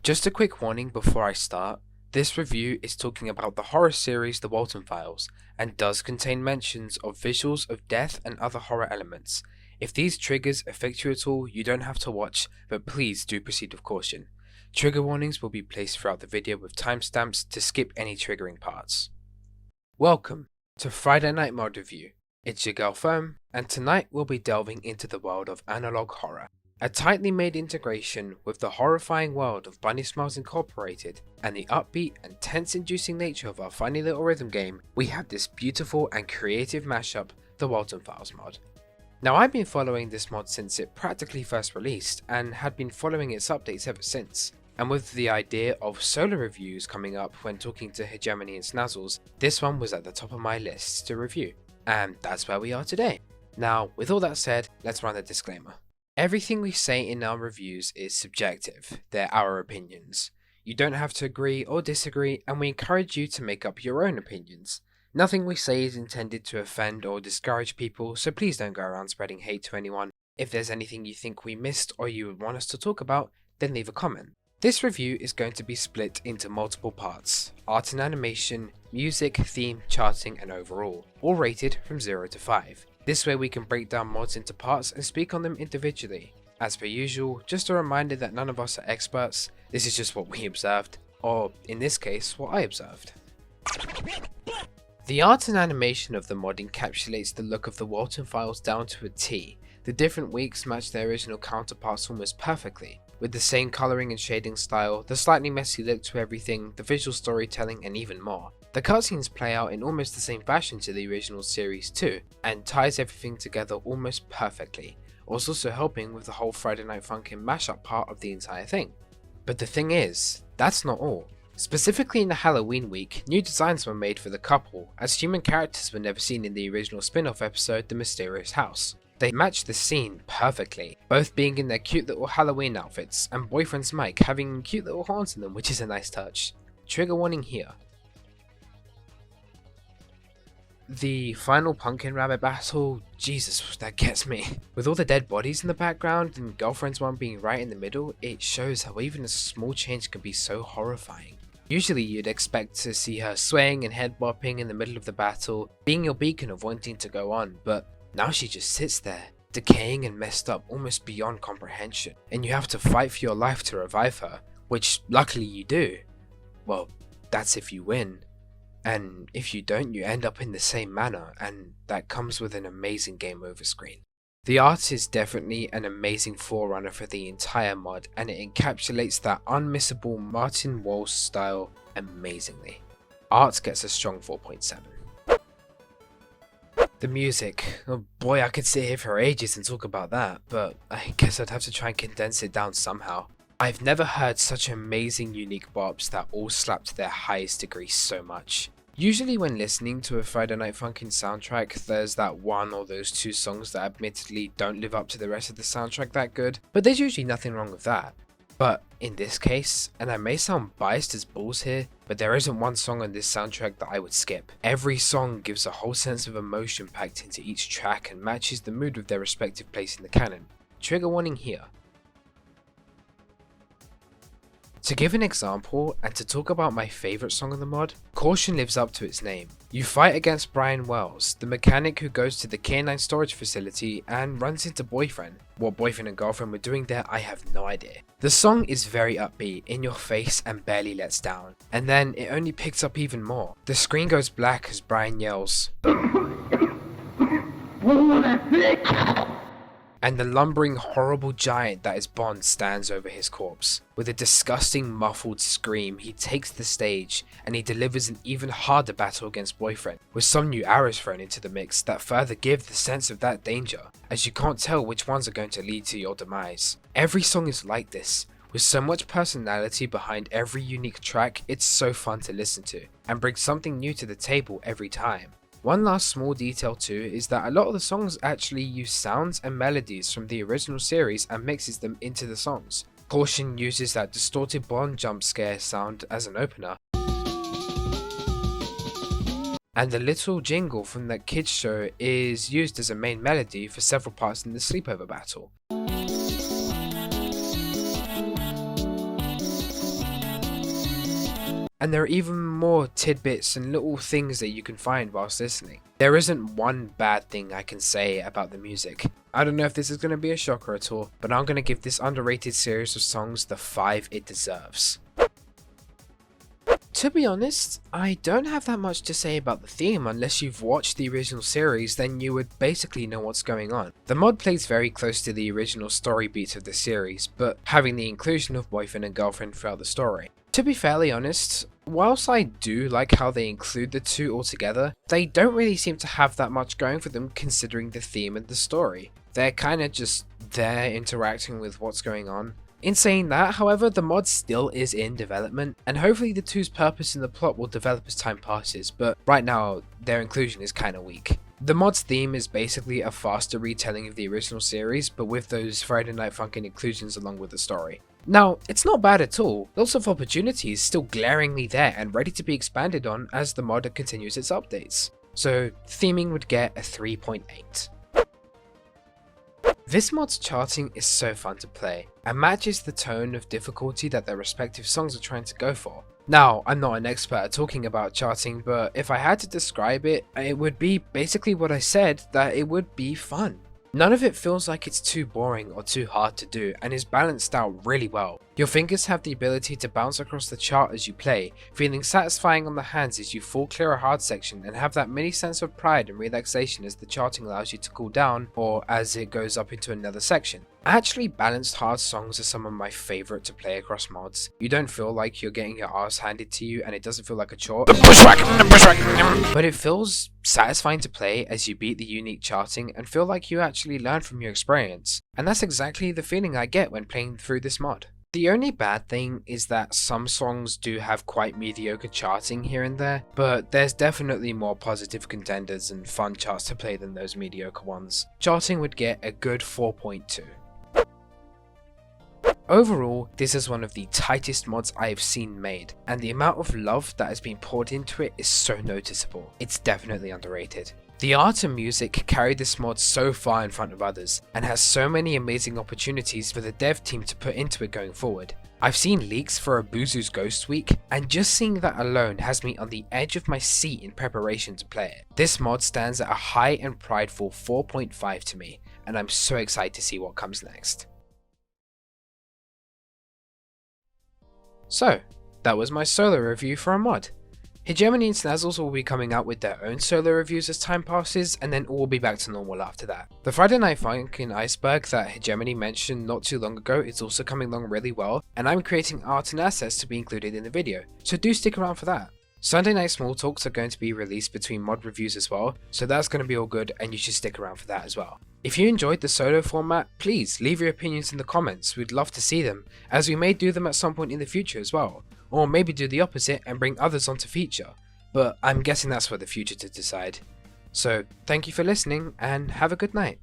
Just a quick warning before I start, this review is talking about the horror series The Walten Files, and does contain mentions of visuals of death and other horror elements. If these triggers affect you at all, you don't have to watch, but please do proceed with caution. Trigger warnings will be placed throughout the video with timestamps to skip any triggering parts. Welcome to Friday Night Mod Review. It's your girl Firm, and tonight we'll be delving into the world of analog horror. A tightly made integration with the horrifying world of Bunny Smiles Incorporated and the upbeat and tense-inducing nature of our funny little rhythm game, we have this beautiful and creative mashup, the Walten Files mod. Now, I've been following this mod since it practically first released and had been following its updates ever since. And with the idea of solo reviews coming up when talking to Hegemony and Snazzles, this one was at the top of my list to review. And that's where we are today. Now, with all that said, let's run the disclaimer. Everything we say in our reviews is subjective, they're our opinions. You don't have to agree or disagree, and we encourage you to make up your own opinions. Nothing we say is intended to offend or discourage people, so please don't go around spreading hate to anyone. If there's anything you think we missed or you would want us to talk about, then leave a comment. This review is going to be split into multiple parts: art and animation, music, theme, charting, and overall, all rated from 0 to 5. This way we can break down mods into parts and speak on them individually. As per usual, just a reminder that none of us are experts, this is just what we observed, or in this case, what I observed. The art and animation of the mod encapsulates the look of the Walten Files down to a T. The different weeks match their original counterparts almost perfectly, with the same colouring and shading style, the slightly messy look to everything, the visual storytelling, and even more. The cutscenes play out in almost the same fashion to the original series too, and ties everything together almost perfectly, also helping with the whole Friday Night Funkin' mashup part of the entire thing. But the thing is, that's not all. Specifically in the Halloween week, new designs were made for the couple, as human characters were never seen in the original spin-off episode The Mysterious House. They match the scene perfectly, both being in their cute little Halloween outfits, and boyfriend's Mike having cute little horns in them, which is a nice touch. Trigger warning here. The final pumpkin rabbit battle, Jesus, that gets me. With all the dead bodies in the background and girlfriend's one being right in the middle, it shows how even a small change can be so horrifying. Usually you'd expect to see her swaying and head bopping in the middle of the battle, being your beacon of wanting to go on, but now she just sits there, decaying and messed up almost beyond comprehension, and you have to fight for your life to revive her, which luckily you do. Well, that's if you win. And if you don't, you end up in the same manner, and that comes with an amazing game over screen. The art is definitely an amazing forerunner for the entire mod, and it encapsulates that unmissable Martin Walsh style amazingly. Art gets a strong 4.7. The music, oh boy, I could sit here for ages and talk about that, but I guess I'd have to try and condense it down somehow. I've never heard such amazing unique bops that all slap to their highest degree so much. Usually when listening to a Friday Night Funkin' soundtrack, there's that one or those two songs that admittedly don't live up to the rest of the soundtrack that good, but there's usually nothing wrong with that. But in this case, and I may sound biased as balls here, but there isn't one song on this soundtrack that I would skip. Every song gives a whole sense of emotion packed into each track and matches the mood of their respective place in the canon. Trigger warning here. To give an example, and to talk about my favourite song on the mod, Caution lives up to its name. You fight against Brian Wells, the mechanic who goes to the canine storage facility and runs into Boyfriend. What Boyfriend and Girlfriend were doing there, I have no idea. The song is very upbeat, in your face, and barely lets down, and then it only picks up even more. The screen goes black as Brian yells, and the lumbering, horrible giant that is Bond stands over his corpse. With a disgusting, muffled scream, he takes the stage, and he delivers an even harder battle against Boyfriend, with some new arrows thrown into the mix that further give the sense of that danger, as you can't tell which ones are going to lead to your demise. Every song is like this, with so much personality behind every unique track. It's so fun to listen to, and brings something new to the table every time. One last small detail too is that a lot of the songs actually use sounds and melodies from the original series and mixes them into the songs. Caution uses that distorted Bond jump scare sound as an opener, and the little jingle from that kids show is used as a main melody for several parts in the sleepover battle. And there are even more tidbits and little things that you can find whilst listening. There isn't one bad thing I can say about the music. I don't know if this is going to be a shocker at all, but I'm going to give this underrated series of songs the 5 it deserves. To be honest, I don't have that much to say about the theme. Unless you've watched the original series, then you would basically know what's going on. The mod plays very close to the original story beats of the series, but having the inclusion of boyfriend and girlfriend throughout the story. To be fairly honest, whilst I do like how they include the two all together, they don't really seem to have that much going for them considering the theme and the story. They're kinda just there interacting with what's going on. In saying that, however, the mod still is in development, and hopefully the two's purpose in the plot will develop as time passes, but right now, their inclusion is kinda weak. The mod's theme is basically a faster retelling of the original series, but with those Friday Night Funkin' inclusions along with the story. Now, it's not bad at all, lots of opportunities still glaringly there and ready to be expanded on as the mod continues its updates. So, theming would get a 3.8. This mod's charting is so fun to play, and matches the tone of difficulty that their respective songs are trying to go for. Now, I'm not an expert at talking about charting, but if I had to describe it, it would be basically what I said, that it would be fun. None of it feels like it's too boring or too hard to do, and is balanced out really well. Your fingers have the ability to bounce across the chart as you play, feeling satisfying on the hands as you fall clear a hard section, and have that mini sense of pride and relaxation as the charting allows you to cool down, or as it goes up into another section. Actually, balanced hard songs are some of my favourite to play across mods. You don't feel like you're getting your ass handed to you and it doesn't feel like a chore, but it feels satisfying to play as you beat the unique charting and feel like you actually learn from your experience. And that's exactly the feeling I get when playing through this mod. The only bad thing is that some songs do have quite mediocre charting here and there, but there's definitely more positive contenders and fun charts to play than those mediocre ones. Charting would get a good 4.2. Overall, this is one of the tightest mods I have seen made, and the amount of love that has been poured into it is so noticeable. It's definitely underrated. The art and music carried this mod so far in front of others, and has so many amazing opportunities for the dev team to put into it going forward. I've seen leaks for a Buzu's Ghost Week, and just seeing that alone has me on the edge of my seat in preparation to play it. This mod stands at a high and prideful 4.5 to me, and I'm so excited to see what comes next. So, that was my solo review for a mod. Hegemony and Snazzles will be coming out with their own solo reviews as time passes, and then all will be back to normal after that. The Friday Night Funkin' iceberg that Hegemony mentioned not too long ago is also coming along really well, and I'm creating art and assets to be included in the video, so do stick around for that. Sunday Night Small Talks are going to be released between mod reviews as well, so that's going to be all good and you should stick around for that as well. If you enjoyed the solo format, please leave your opinions in the comments, we'd love to see them, as we may do them at some point in the future as well, or maybe do the opposite and bring others on to feature, but I'm guessing that's for the future to decide. So thank you for listening and have a good night.